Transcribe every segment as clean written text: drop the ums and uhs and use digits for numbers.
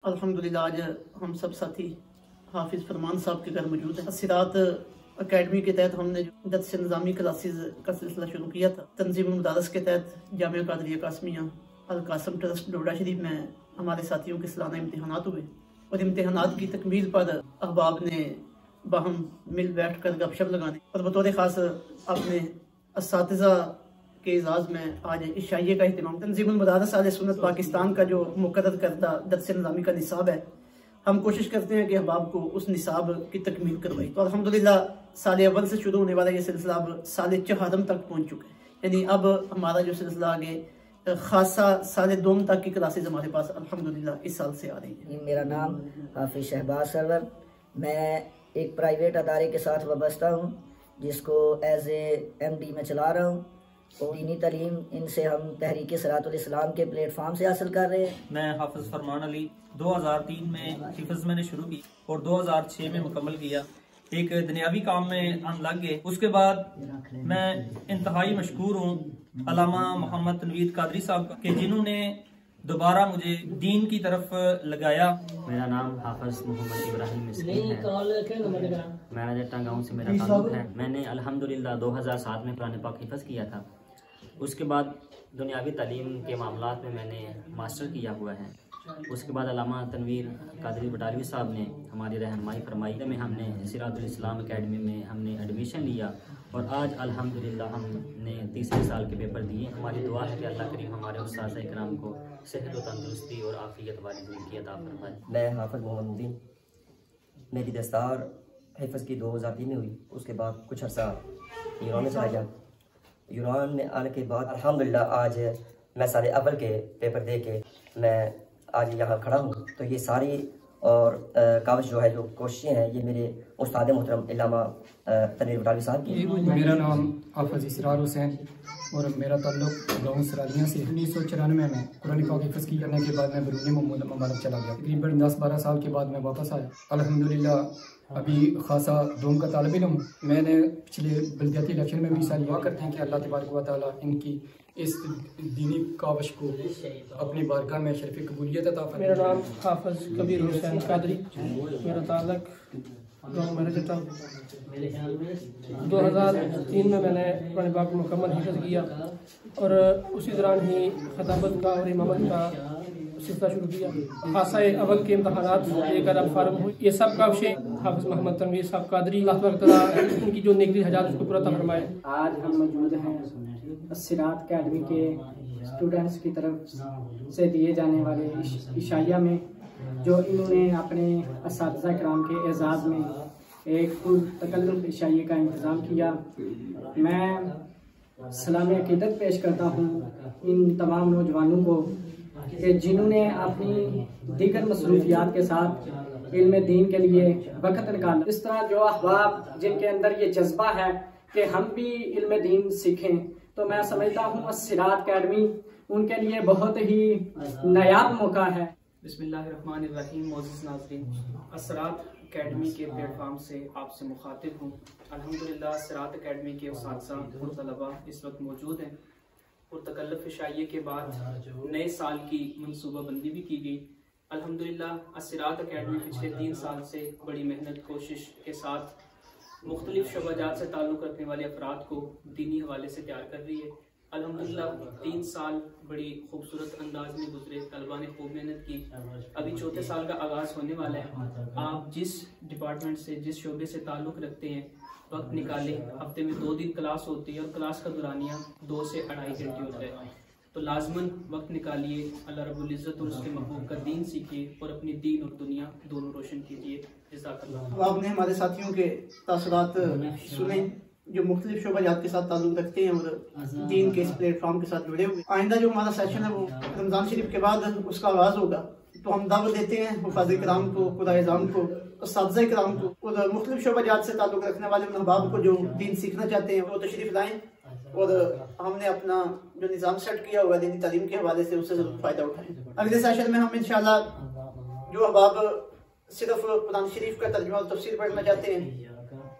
अल्हम्दुलिल्लाह आज हम सब साथी हाफिज फरमान साहब के घर मौजूद हैं। सिरात अकेडमी के तहत हमने जो दर्स निज़ामी क्लासेस का सिलसिला शुरू किया था, तंजीम मुदारस के तहत जामिया कादरिया कासमिया अल कासम ट्रस्ट डोडा शरीफ में हमारे साथियों के सालाना इम्तिहानात हुए और इम्तिहानात की तकमील पर अहबाब ने बाहम मिल बैठ कर गपशप लगाने और बतौर ख़ास अपने असातिज़ा के एजाज़ में आज इशाइये का अहतमाम। तंजीमुल मदारस अहले सुन्नत पाकिस्तान का जो मुक़र्रर करदा दर्स निज़ामी का निसाब है, हम कोशिश करते हैं कि अहबाब को उस निसाब की तकमील करवाई। तो अल्हम्दुलिल्लाह साल अव्वल से शुरू होने वाला ये सिलसिला अब साल चहारम तक पहुँच चुका है। यानी अब हमारा जो सिलसिला आगे खासा साल दोम तक की क्लासेज हमारे पास अल्हम्दुलिल्लाह इस साल से आ रही है। मेरा नाम हाफिज शहबाज सरवर, मैं एक प्राइवेट अदारे के साथ वाबस्ता हूँ जिसको एज ए MD में चला रहा हूँ और दीनी तालीम इनसे हम तहरीक सिरातुल इस्लाम के प्लेटफॉर्म से हासिल कर रहे हैं। मैं हाफिज फरमान अली 2003 में हिफ्ज़ मैंने शुरू की और 2006 में मुकम्मल किया। एक दुनियावी काम में हम लग गए। उसके बाद मैं इंतहाई मशकूर हूँ अल्लामा मोहम्मद तनवीर कादरी साहब के, जिन्होंने दोबारा मुझे दीन की तरफ लगाया। मेरा नाम हाफिज मोहम्मद इब्राहिम मिस्किन है। मैं जट्टा गाँव से मेरा ताल्लुक है। मैंने अल्हम्दुलिल्लाह 2007 में कुरान पाक हिफ्ज़ किया था। उसके बाद दुनियावी तालीम के मामलात में मैंने मास्टर किया हुआ है। उसके बाद अल्लामा तनवीर कादरी बटालवी साहब ने हमारी रहनुमाई फरमाई में हमने सिरातुल इस्लाम अकेडमी में हमने एडमिशन लिया और आज अल्हम्दुलिल्लाह हमने तीसरे साल के पेपर दिए। हमारी दुआ है कि अल्लाह करीम हमारे उस्ताद इकराम को सेहत व तंदुरुस्ती और आफियत वाली ज़िंदगी अता फरमाए। मैं हाफिज मोहम्मदीन, मेरी दस्तार हिफ्ज़ की 2003 में हुई। उसके बाद कुछ अर्सा यूनान में चला गया। यूनान में आने के बाद अल्हम्दुलिल्लाह आज मैं साल अव्वल के पेपर दे के मैं आज यहाँ खड़ा हूँ। तो ये सारी और काविश जो है, जो कोशिशें हैं, ये मेरे उस्ताद मोहतरम अल्लामा तनवीर बटालवी साहब की। मेरा नाम हाफिज इसरार हुसैन और मेरा ताल्लुक गाँव सरालियाँ से। 1994 में कुरान पाक हिफ्ज़ करने के बाद मैं बरूनी मुबारक चला गया। तकरीबन 10-12 साल के बाद मैं वापस आया। अल्हम्दुलिल्लाह अभी खासा दोम का तालिब इल्म हूँ। मैंने पिछले बल्दियाती इलेक्शन में भी सारी दुआ करते हैं कि अल्लाह तबारक व तआला इनकी इस दीनी काविश को अपनी बारगाह में शरीफ़ कबूलियत अता फरमाए। मेरा नाम हाफिज कबीर हुसैन कादरी, मेरा ताल्लुक गाँव मेरा जट्टा। 2003 में मैंने कुरान पाक मुकम्मल हिफ्ज़ किया और उसी दौरान ही खताबत का और इमामत का सिलसिला शुरू किया। खासा अव्वल के इम्तहानात लेकर अब फारग हुई। ये सब काविश हाफिज मोहम्मद तनवीर साहब कादरी, अल्लाह तआला उनकी जो नेकी हजात उसको पूरा फरमाए। आज हम मौजूद हैं सिरात अकेडमी के स्टूडेंट्स की तरफ से दिए जाने वाले इशाइया में, जो इन्होंने अपने असातिज़ा किराम के एजाज़ में एक पुरतकल्लुफ़ इशाइये का इंतज़ाम किया। मैं सलाम अक़ीदत पेश करता हूँ इन तमाम नौजवानों को कि जिन्होंने अपनी दीगर मसरूफियात के साथ इल्म दीन के लिए वक़्त निकाला। इस तरह जो अहबाब जिनके अंदर ये जज्बा है कि हम भी इल्म दीन सीखें, तो मैं समझता हूँ सिरात अकेडमी उनके लिए बहुत ही नायाब मौका है। बिस्मिल्लाहिर्रहमानिर्रहीम। मोअज़्ज़िज़ नाज़रीन, सिरात अकेडमी के प्लेटफॉर्म से आपसे मुखातिब हूँ। अल्हम्दुलिल्लाह सिरात अकेडमी के उस्ताद और तलबा इस वक्त मौजूद हैं और तकल्लुफ़ इशाइये के बाद नए साल की मनसूबाबंदी भी की गई। अल्हम्दुलिल्लाह सिरात अकेडमी पिछले 3 साल से बड़ी मेहनत कोशिश के साथ मुख्तलिफ शोबाजात से ताल्लुक़ रखने वाले अफराद को दीनी हवाले से तैयार कर रही है। अल्हम्दुलिल्लाह 3 साल बड़ी खूबसूरत अंदाज में गुजरे, तलबा ने खूब मेहनत की। अभी चौथे साल का आगाज़ होने वाला है। आप जिस डिपार्टमेंट से, जिस शोबे से ताल्लुक़ रखते हैं, वक्त निकालें। हफ्ते में 2 दिन क्लास होती है और क्लास का दुरानिया 2 से 2.5 घंटे होता है। तो लाजमन वक्त निकालिए, अल्लाह रब्बुल इज़्ज़त और उसके महबूब का दीन सीखिए और अपनी दीन और दुनिया दोनों रोशन कीजिए। जज़ाकल्लाह। आपने हमारे साथियों के तासुरात सुने जो मुख्तलिफ शोबाजात के साथ ताल्लुक़ रखते हैं और दीन के इस प्लेटफॉर्म के साथ जुड़े हुए। आइंदा जो हमारा सेशन है वो रमज़ान शरीफ के बाद उसका आगाज़ होगा। तो हम दावत देते हैं हुफ़ाज़ किराम को, कुराइज़ाम को, उस्ताज़ किराम को और मुख्तलिफ शोबाजात से ताल्लुक़ रखने वाले उन अहबाब को जो दीन सीखना चाहते हैं वो तशरीफ़ लाएँ और हमने अपना जो निज़ाम सेट किया हुआ है दीनी तालीम के हवाले से उससे ज़रूर फ़ायदा उठाएँ। अगले सेशन में हम इंशाअल्लाह जो अहबाब सिर्फ कुरान शरीफ का तर्जुमा और तफसीर पढ़ना चाहते हैं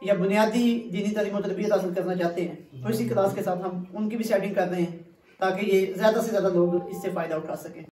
या बुनियादी दीनी तालीम और तरबियत हासिल करना चाहते हैं, तो इसी क्लास के साथ हम उनकी भी सेटिंग कर रहे हैं ताकि ये ज़्यादा से ज़्यादा लोग इससे फ़ायदा उठा सकें।